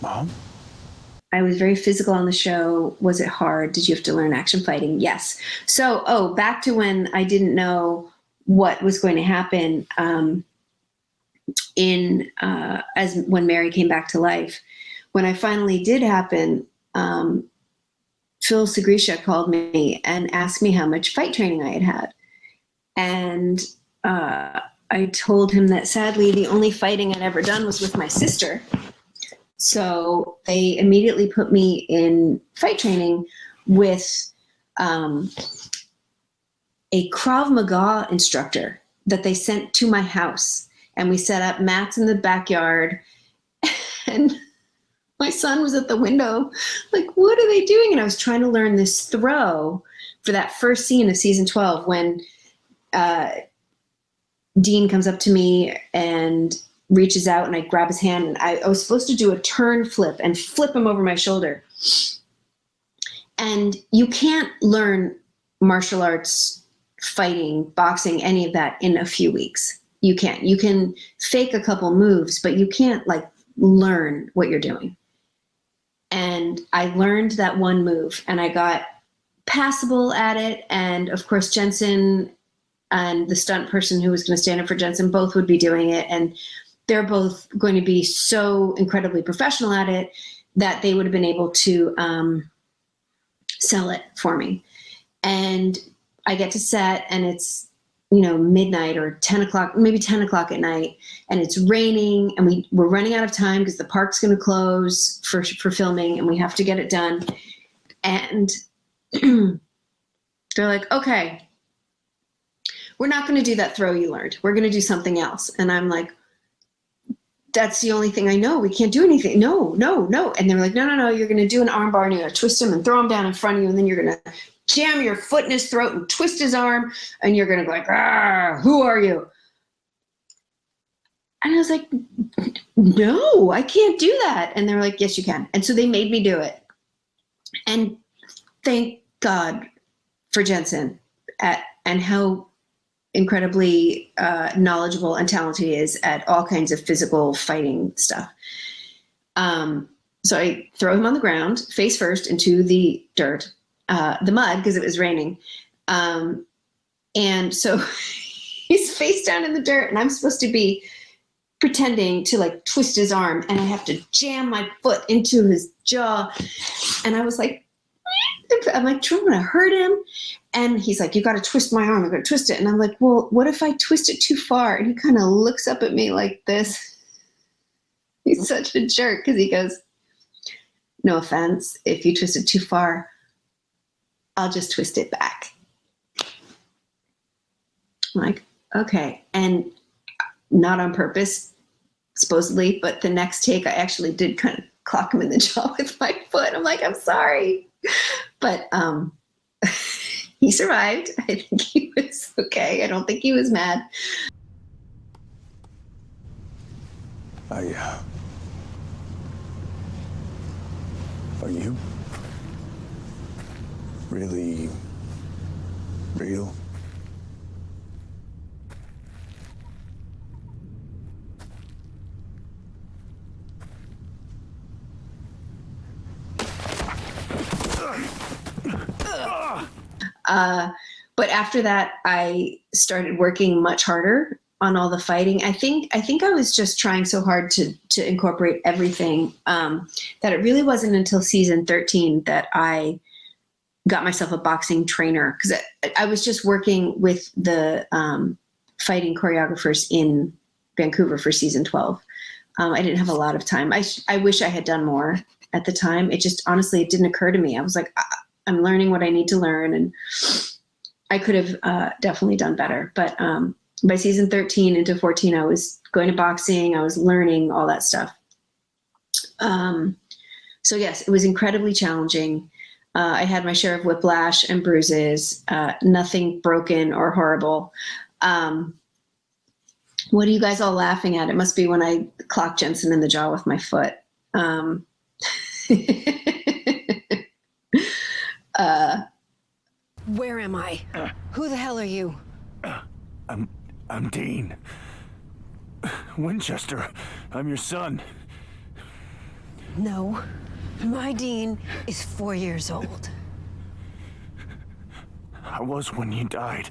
Mom? I was very physical on the show. Was it hard? Did you have to learn action fighting? Yes. So, back to when I didn't know what was going to happen as when Mary came back to life. When I finally did happen, Phil Segrisha called me and asked me how much fight training I had had. And I told him that sadly the only fighting I'd ever done was with my sister. So they immediately put me in fight training with a Krav Maga instructor that they sent to my house. And we set up mats in the backyard. And my son was at the window, like, what are they doing? And I was trying to learn this throw for that first scene of season 12 when Dean comes up to me and reaches out and I grab his hand and I was supposed to do a turn flip and flip him over my shoulder. And you can't learn martial arts, fighting, boxing, any of that in a few weeks. You can't. You can fake a couple moves, but you can't like learn what you're doing. And I learned that one move and I got passable at it. And of course, Jensen and the stunt person who was going to stand up for Jensen both would be doing it. And they're both going to be so incredibly professional at it that they would have been able to sell it for me. And I get to set and it's, midnight or 10 o'clock, maybe 10 o'clock at night. And it's raining and we're running out of time because the park's going to close for filming and we have to get it done. And they're like, okay, we're not going to do that throw you learned. We're going to do something else. And I'm like, that's the only thing I know. We can't do anything. No. And they're like, no. You're going to do an arm bar and you're going to twist him and throw him down in front of you. And then you're going to jam your foot in his throat and twist his arm. And you're going to go like, who are you? And I was like, no, I can't do that. And they're like, yes, you can. And so they made me do it. And thank God for Jensen and how incredibly knowledgeable and talented he is at all kinds of physical fighting stuff. So I throw him on the ground, face first, into the dirt, the mud, because it was raining. And so he's face down in the dirt, and I'm supposed to be pretending to like twist his arm, and I have to jam my foot into his jaw. And I was like, I'm like, I'm going to hurt him. And he's like, you got to twist my arm. I'm going to twist it. And I'm like, well, what if I twist it too far? And he kind of looks up at me like this. He's such a jerk because he goes, no offense. If you twist it too far, I'll just twist it back. I'm like, okay. And not on purpose, supposedly, but the next take, I actually did kind of clock him in the jaw with my foot. I'm like, I'm sorry. But he survived. I think he was okay. I don't think he was mad. Are you really real? But after that, I started working much harder on all the fighting. I think I was just trying so hard to incorporate everything that it really wasn't until season 13 that I got myself a boxing trainer, because I was just working with the fighting choreographers in Vancouver for season 12. I didn't have a lot of time. I wish I had done more at the time. It just, honestly, it didn't occur to me. I was like, I'm learning what I need to learn, and I could have definitely done better. But by season 13 into 14, I was going to boxing. I was learning all that stuff. So yes, it was incredibly challenging. I had my share of whiplash and bruises, nothing broken or horrible. What are you guys all laughing at? It must be when I clocked Jensen in the jaw with my foot. Where am I? Who the hell are you? I'm Dean. Winchester. I'm your son. No. My Dean is 4 years old. I was when you died.